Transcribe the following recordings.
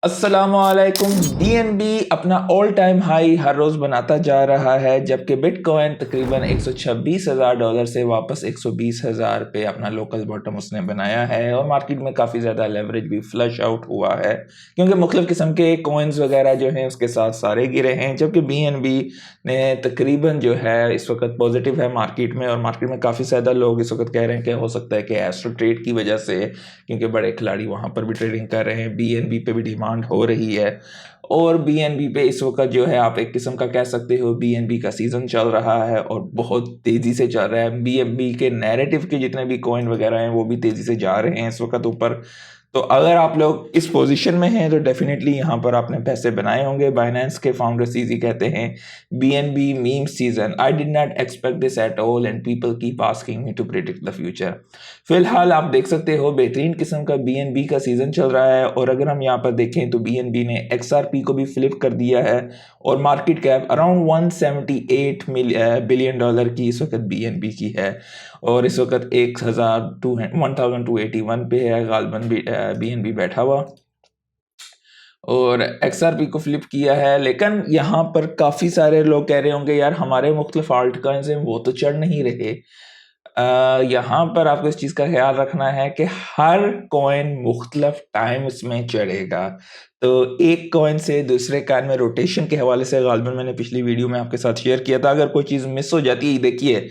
अस्सलामुअलैकुम। बीएनबी अपना all time high हर रोज बनाता जा रहा है, जबकि बिटकॉइन तकरीबन $126,000 से वापस 120,000 पे अपना लोकल बॉटम उसने बनाया है और मार्केट में काफ़ी ज़्यादा लेवरेज भी फ्लश आउट हुआ है, क्योंकि मुख्तलिफ किस्म के कॉइन्स वगैरह जो हैं उसके साथ सारे गिरे हैं। जबकि बीएनबी ने तकरीबन जो है इस वक्त पॉजिटिव है मार्केट में, और मार्केट में काफ़ी ज़्यादा लोग इस वक्त कह रहे हैं कि हो सकता है कि एस्ट्रो ट्रेड की वजह से, क्योंकि बड़े खिलाड़ी वहाँ पर भी ट्रेडिंग कर रहे हैं, बीएनबी पे भी डिमांड हो रही है। और बीएनबी पे इस वक्त जो है आप एक किस्म का कह सकते हो बीएनबी का सीजन चल रहा है और बहुत तेजी से चल रहा है। बीएनबी के नैरेटिव के जितने भी कॉइन वगैरह हैं वो भी तेजी से जा रहे हैं इस वक्त ऊपर। तो अगर आप लोग इस पोजीशन में हैं तो डेफिनेटली यहाँ पर आपने पैसे बनाए होंगे। बाइनेंस के फाउंडर सीजी कहते हैं, BNB meme season, I did not expect this at all and people keep asking me to predict the future. फिलहाल आप देख सकते हो बेहतरीन किस्म का बीएनबी का सीजन चल रहा है। और अगर हम यहाँ पर देखें तो बीएनबी ने एक्सआरपी को भी फ्लिप कर दिया है और मार्केट कैप अराउंड $178 बिलियन की इस वक्त बीएनबी की है। और इस वक्त 1281 पे है गालबन बीएनबी बैठा हुआ, और एक्सआरपी को फ्लिप किया है। लेकिन यहाँ पर काफ़ी सारे लोग कह रहे होंगे यार हमारे मुख्तलिफ आल्ट कॉइन्स हैं वो तो चढ़ नहीं रहे। यहाँ पर आपको इस चीज़ का ख्याल रखना है कि हर कॉइन मुख्तलिफ टाइम उसमें चढ़ेगा। तो एक कॉइन से दूसरे कॉइन में रोटेशन के हवाले से गालबन मैंने पिछली वीडियो में आपके साथ शेयर किया था। अगर कोई चीज़ मिस हो जाती है, देखिए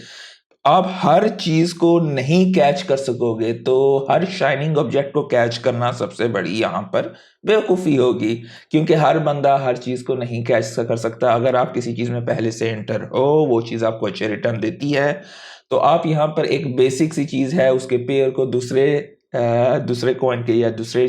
आप हर चीज को नहीं कैच कर सकोगे, तो हर शाइनिंग ऑब्जेक्ट को कैच करना सबसे बड़ी यहाँ पर बेवकूफ़ी होगी, क्योंकि हर बंदा हर चीज़ को नहीं कैच कर सकता। अगर आप किसी चीज़ में पहले से एंटर हो, वो चीज़ आपको अच्छे रिटर्न देती है, तो आप यहाँ पर एक बेसिक सी चीज़ है उसके पेयर को दूसरे कॉइन के या दूसरे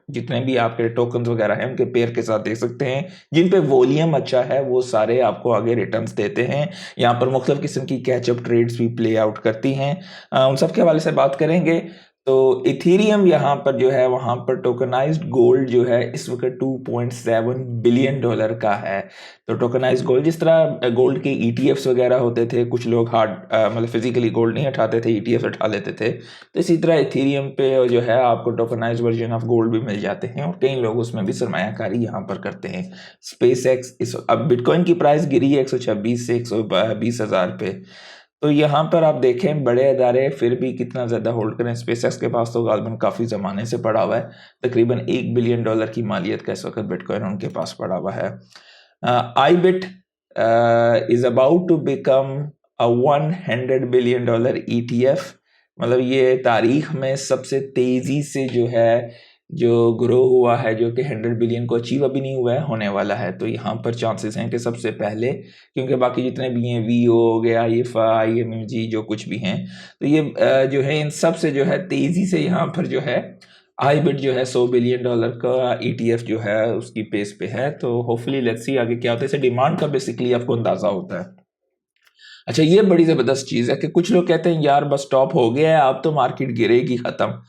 जितने भी आपके टोकन्स वगैरह हैं उनके पेयर के साथ देख सकते हैं। जिन पे वॉल्यूम अच्छा है वो सारे आपको आगे रिटर्न्स देते हैं। यहाँ पर मुख्तलिफ किस्म की कैचअप ट्रेड्स भी प्ले आउट करती हैं। उन सब के हवाले से बात करेंगे। तो इथेरियम यहाँ पर जो है वहाँ पर टोकनाइज्ड गोल्ड जो है इस वक्त $2.7 बिलियन का है। तो टोकनाइज्ड गोल्ड, जिस तरह गोल्ड के ईटीएफ्स वगैरह होते थे, कुछ लोग हार्ड मतलब फिजिकली गोल्ड नहीं उठाते थे, ईटीएफ उठा लेते थे, तो इसी तरह इथेरियम पे जो है आपको टोकनाइज्ड वर्जन ऑफ गोल्ड भी मिल जाते हैं और कई लोग उसमें भी सरमायाकारी यहाँ पर करते हैं। स्पेस एक्स, अब बिटकॉइन की प्राइस गिरी है 126 से 120,000 पे। तो यहाँ पर आप देखें बड़े अदारे फिर भी कितना ज़्यादा होल्ड करें। स्पेसएक्स के पास तो गालबन काफ़ी ज़माने से पड़ा हुआ है, तकरीबन $1 बिलियन की मालियत का इस वक्त बिटकॉइन उनके पास पड़ा हुआ है। IBIT is about to become a $100 billion ETF। मतलब ये तारीख में सबसे तेज़ी से जो है जो ग्रो हुआ है, जो कि 100 बिलियन को अचीव अभी नहीं हुआ है, होने वाला है। तो यहाँ पर चांसेस हैं कि सबसे पहले, क्योंकि बाकी जितने भी हैं वीओ हो गया, IFI, जो कुछ भी हैं, तो ये जो है इन सब से जो है तेज़ी से यहाँ पर जो है iBit जो है $100 बिलियन का ETF जो है उसकी पेस पे है। तो होपफुली लेट्स सी आगे क्या होता है। इसे डिमांड का बेसिकली आपको अंदाजा होता है। अच्छा, ये बड़ी ज़बरदस्त चीज़ है कि कुछ लोग कहते हैं यार बस स्टॉप हो गया है, अब तो मार्केट गिरेगी ख़त्म।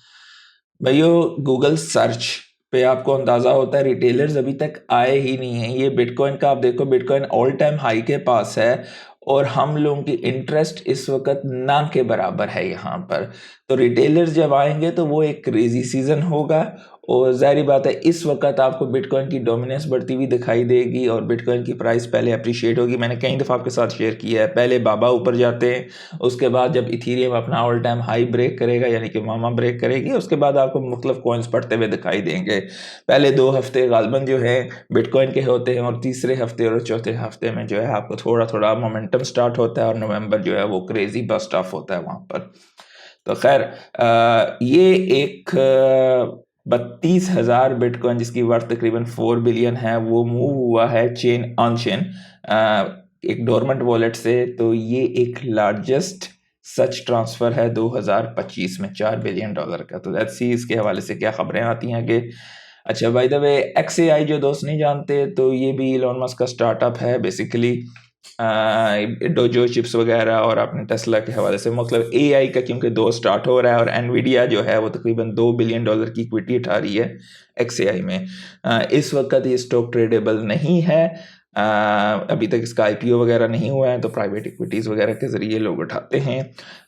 भाइयों, गूगल सर्च पे आपको अंदाज़ा होता है रिटेलर्स अभी तक आए ही नहीं हैं। ये बिटकॉइन का आप देखो, बिटकॉइन ऑल टाइम हाई के पास है और हम लोगों की इंटरेस्ट इस वक्त ना के बराबर है यहाँ पर। तो रिटेलर्स जब आएंगे तो वो एक क्रेजी सीजन होगा और ज़ाहिर बात है इस वक्त आपको बिटकॉइन की डोमिनेंस बढ़ती हुई दिखाई देगी और बिटकॉइन की प्राइस पहले अप्रिशिएट होगी। मैंने कई दफ़ा आपके साथ शेयर किया है, पहले बाबा ऊपर जाते हैं, उसके बाद जब इथेरियम अपना ऑल टाइम हाई ब्रेक करेगा, यानी कि मामा ब्रेक करेगी, उसके बाद आपको मुख्तलिफ कॉइन्स पढ़ते हुए दिखाई देंगे। पहले 2 हफ्ते गालबन जो है बिटकॉइन के होते हैं और तीसरे हफ्ते और चौथे हफ्ते में जो है आपको थोड़ा थोड़ा मोमेंटम स्टार्ट होता है और नवंबर जो है वो क्रेजी बस्ट ऑफ होता है वहाँ पर। तो खैर ये एक 32,000 बिटकॉइन जिसकी वर्थ तकरीबन 4 बिलियन है वो मूव हुआ है चेन ऑन चेन एक डोरमेंट वॉलेट से। तो ये एक लार्जेस्ट सच ट्रांसफ़र है 2025 में $4 बिलियन का। तो लेट्स सी इसके हवाले से क्या खबरें आती हैं आगे। अच्छा, बाय द वे XAI जो दोस्त नहीं जानते तो ये भी इलॉन मस्क का स्टार्टअप है बेसिकली। डोजो चिप्स वगैरह और अपने टेस्ला के हवाले से, मतलब AI का क्योंकि 2 स्टार्ट हो रहा है और एनवीडिया जो है वो तकरीबन $2 बिलियन की इक्विटी उठा रही है XAI में। इस वक्त ये स्टॉक ट्रेडेबल नहीं है। अभी तक इसका आईपीओ वगैरह नहीं हुआ है, तो प्राइवेट इक्विटीज़ वगैरह के ज़रिए लोग उठाते हैं।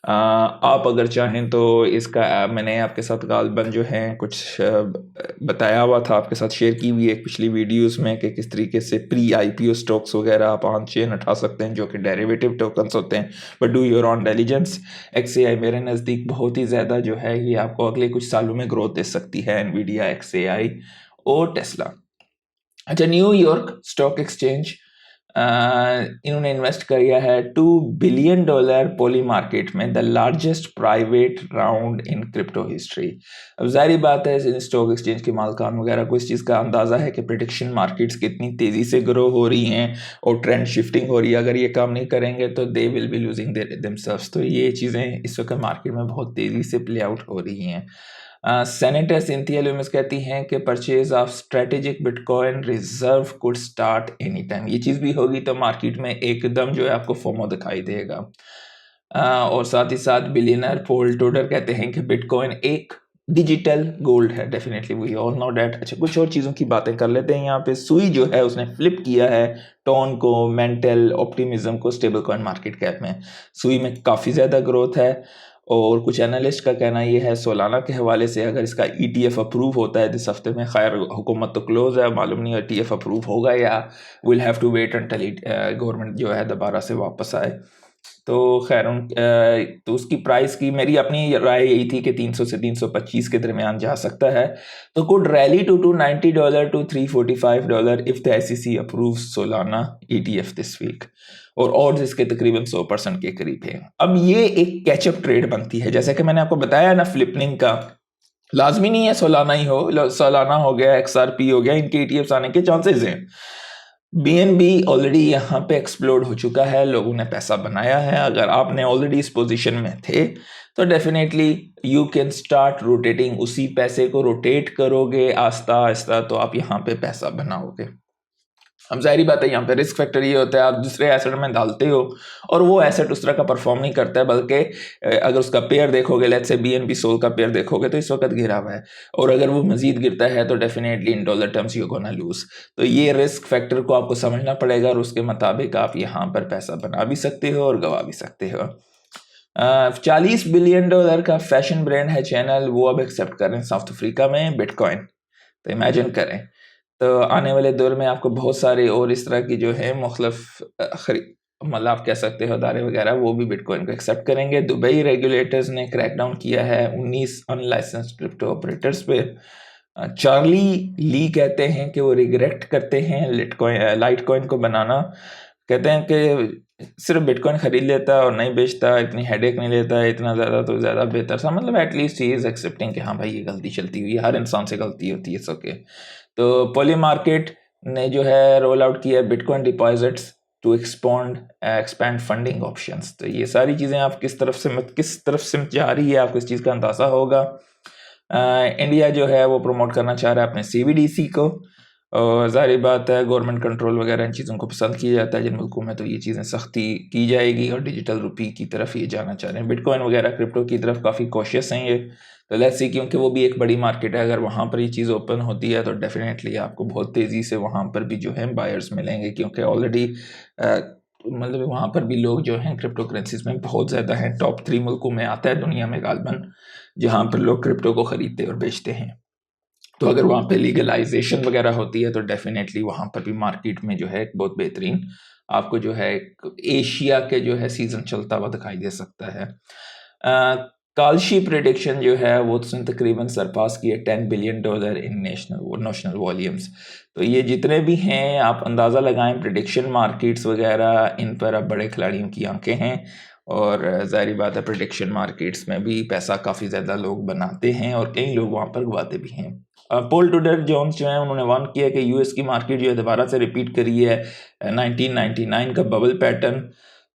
आप अगर चाहें तो इसका मैंने आपके साथ गालबन जो है कुछ बताया हुआ था, आपके साथ शेयर की हुई है पिछली वीडियोस में कि किस तरीके से प्री आईपीओ स्टॉक्स वगैरह आप ऑन चेन उठा सकते हैं, जो कि डेरिवेटिव टोकन्स होते हैं। But do your on diligence. XAI मेरे नज़दीक बहुत ही ज़्यादा जो है ये आपको अगले कुछ सालों में ग्रोथ दे सकती है, एनवीडिया, XAI और टेस्ला। अच्छा, न्यूयॉर्क स्टॉक एक्सचेंज इन्होंने इन्वेस्ट किया है $2 बिलियन पॉली मार्केट में, the largest private round in crypto history. अब जाहिर बात है इन स्टॉक एक्सचेंज के मालकान वगैरह को इस चीज़ का अंदाज़ा है कि प्रेडिक्शन मार्केट्स कितनी तेज़ी से ग्रो हो रही हैं और ट्रेंड शिफ्टिंग हो रही है। अगर ये काम नहीं करेंगे तो they will be losing themselves. तो ये चीज़ें इस वक्त मार्केट में बहुत तेज़ी से प्ले आउट हो रही हैं। सेनेटर सिंथिया लूमिस कहती हैं कि purchase of strategic bitcoin reserve could start any time. ये चीज़ भी होगी तो मार्केट में एकदम जो है आपको फोमो दिखाई देगा। और साथ ही साथ बिलियनर पॉल टोडर कहते हैं कि बिटकॉइन एक डिजिटल गोल्ड है। Definitely we all know that. अच्छा, कुछ और चीज़ों की बातें कर लेते हैं। यहाँ पे सुई जो है उसने फ्लिप किया है टोन को, मेंटल ऑप्टिमिज्म को स्टेबल कॉइन मार्केट कैप में। सुई में काफ़ी ज़्यादा ग्रोथ है और कुछ एनालिस्ट का कहना ये है सोलाना के हवाले से अगर इसका ETF अप्रूव होता है इस हफ्ते में, खैर हुकूमत तो क्लोज है, मालूम नहीं ETF अप्रूव होगा या will have to wait until government जो है दोबारा से वापस आए। तो खैर तो उसकी प्राइस की मेरी अपनी राय यही थी कि 300 से 325 के दरमियान जा सकता है। तो could rally to $290 to $345 if the SEC approve Solana ETF this week. और ऑड्स इसके तकरीबन 100% के करीब है। अब ये एक कैचअप ट्रेड बनती है, जैसे कि मैंने आपको बताया ना फ्लिपनिंग का, लाजमी नहीं है सोलाना ही हो, सोलाना हो गया, XRP हो गया, इनके ETFs आने के चांसेस हैं। BNB ऑलरेडी यहाँ पे एक्सप्लोड हो चुका है, लोगों ने पैसा बनाया है। अगर आपने ऑलरेडी इस पोजीशन में थे तो definitely you can start rotating, उसी पैसे को रोटेट करोगे आस्ता आस्ता तो आप यहाँ पे पैसा बनाओगे। अब जाहिर बात है यहाँ पे रिस्क फैक्टर ये होता है आप दूसरे एसेट में डालते हो और वो एसेट उस तरह का परफॉर्म नहीं करता है, बल्कि अगर उसका पेयर देखोगे, लेट्स से BNB सोल का पेयर देखोगे तो इस वक्त गिरा हुआ है और अगर वो मजीद गिरता है तो definitely in dollar terms you gonna lose. तो ये रिस्क फैक्टर को आपको समझना पड़ेगा और उसके मुताबिक आप यहाँ पर पैसा बना भी सकते हो और गवा भी सकते हो। $40 बिलियन का फैशन ब्रांड है चैनल, वो अब एक्सेप्ट कर रहे हैं साउथ अफ्रीका में बिटकॉइन। तो इमेजिन करें, तो आने वाले दौर में आपको बहुत सारे और इस तरह की जो है मुख्तलिफ मतलब आप कह सकते हो अदारे वगैरह वो भी बिटकॉइन को एक्सेप्ट करेंगे। दुबई रेगुलेटर्स ने क्रैकडाउन किया है 19 अनलाइसेंस्ड क्रिप्टो ऑपरेटर्स पे। चार्ली ली कहते हैं कि वो रिग्रेट करते हैं लाइटकॉइन को बनाना। कहते हैं कि सिर्फ बिटकॉइन खरीद लेता और नहीं बेचता, इतनी हेडेक नहीं लेता है, इतना ज़्यादा तो ज़्यादा बेहतर था। मतलब एटलीस्ट ही इज़ एक्सेप्टिंग कि हाँ भाई ये गलती चलती हुई है, हर इंसान से गलती होती है, ओके। तो पॉली मार्केट ने जो है रोल आउट किया bitcoin deposits to expand funding options. तो ये सारी चीज़ें आप किस तरफ से जा रही है आपको इस चीज़ का अंदाज़ा होगा। इंडिया जो है वो प्रमोट करना चाह रहा है अपने CBDC को और ज़ाहिर बात है गवर्नमेंट कंट्रोल वगैरह इन चीज़ों को पसंद किया जाता है जिन मुल्कों में, तो ये चीज़ें सख्ती की जाएगी और डिजिटल रुपी की तरफ ये जाना चाह रहे हैं। बिटकॉइन वगैरह क्रिप्टो की तरफ काफ़ी कॉशियस हैं ये, तो लेट्स सी, क्योंकि वो भी एक बड़ी मार्केट है, अगर वहाँ पर ये चीज़ ओपन होती है तो डेफिनेटली आपको बहुत तेज़ी से वहाँ पर भी जो है बायर्स मिलेंगे, क्योंकि ऑलरेडी मतलब वहाँ पर भी लोग जो हैं क्रिप्टो करेंसीज में बहुत ज़्यादा हैं। टॉप 3 मुल्कों में आता है दुनिया में गालबन जहाँ पर लोग क्रिप्टो को ख़रीदते और बेचते हैं। तो अगर वहाँ पे लीगलाइजेशन वगैरह होती है तो डेफिनेटली वहाँ पर भी मार्केट में जो है एक बहुत बेहतरीन आपको जो है एशिया के जो है सीजन चलता हुआ दिखाई दे सकता है। कालशी प्रेडिक्शन जो है वो उसने तकरीबन सरपास किया $10 बिलियन इन नेशनल वॉल्यूम्स। तो ये जितने भी हैं आप अंदाज़ा लगाएं, प्रेडिक्शन मार्केट्स वगैरह इन पर अब बड़े खिलाड़ियों की आंखें हैं और ज़ाहिर बात है प्रेडिक्शन मार्केट्स में भी पैसा काफ़ी ज़्यादा लोग बनाते हैं और कई लोग वहाँ पर गवाते भी हैं। पॉल टूडर जोन्स जो है उन्होंने वार्न किया कि US की मार्केट जो है दोबारा से रिपीट करी है 1999 का बबल पैटर्न।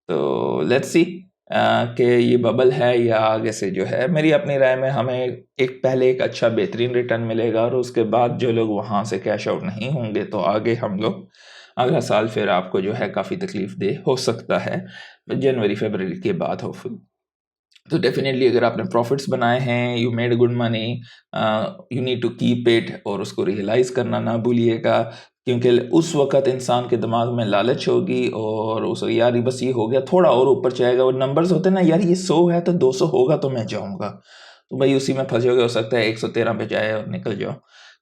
तो लेट्स सी कि ये बबल है या आगे से जो है, मेरी अपनी राय में हमें पहले एक अच्छा बेहतरीन रिटर्न मिलेगा और उसके बाद जो लोग वहाँ से कैश आउट नहीं होंगे तो आगे हम लोग अगला साल फिर आपको जो है काफ़ी तकलीफ दे हो सकता है जनवरी फरवरी के बाद होपफुली। तो डेफिनेटली अगर आपने प्रॉफिट्स बनाए हैं, you made good money, you need to keep it और उसको रियलाइज़ करना ना भूलिएगा क्योंकि उस वक़्त इंसान के दिमाग में लालच होगी और उस यार ये बस ये हो गया, थोड़ा और ऊपर जाएगा। वो नंबर्स होते हैं ना, यार ये 100 है तो 200 होगा तो मैं जाऊँगा। तो भाई उसी में फँसे होगे, हो सकता है 113 पे जाए और निकल जाओ।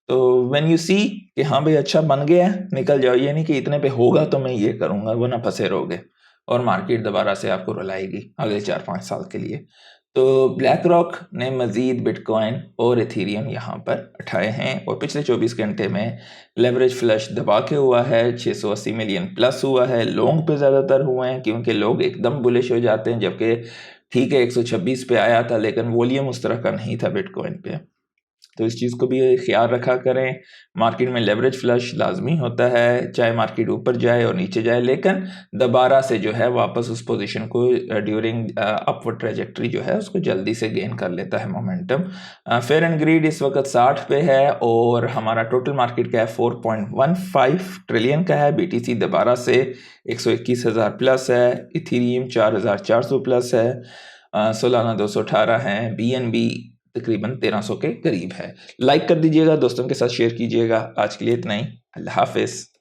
तो व्हेन यू सी कि हाँ भाई अच्छा बन गया है, निकल जाओ। ये नहीं कि इतने पे होगा तो मैं ये करूँगा, वरना फँसे रहोगे और मार्केट दोबारा से आपको रुलाएगी अगले 4-5 साल के लिए। तो ब्लैक रॉक ने मज़ीद बिटकॉइन और इथेरियम यहाँ पर उठाए हैं और पिछले 24 घंटे में लेवरेज फ्लश दबा के हुआ है, 680 मिलियन प्लस हुआ है। लॉन्ग पे ज़्यादातर हुए हैं क्योंकि लोग एकदम बुलिश हो जाते हैं, जबकि ठीक है 126 पे आया था लेकिन वॉल्यूम उस तरह का नहीं था बिटकॉइन पे। तो इस चीज़ को भी ख्याल रखा करें। मार्केट में लेवरेज फ्लश लाजमी होता है, चाहे मार्केट ऊपर जाए और नीचे जाए, लेकिन दोबारा से जो है वापस उस पोजीशन को ड्यूरिंग अपवर्ड ट्रेजेक्ट्री जो है उसको जल्दी से गेन कर लेता है मोमेंटम। फेयर एंड ग्रीड इस वक्त 60 पे है और हमारा टोटल मार्केट का है 4.15 ट्रिलियन का है। BTC दोबारा से 121,000 प्लस है, इथेरियम 4,400 प्लस है, सोलाना 218 है, BNB तकरीबन 1300 के करीब है। लाइक कर दीजिएगा, दोस्तों के साथ शेयर कीजिएगा। आज के लिए इतना ही। अल्लाह हाफिज़।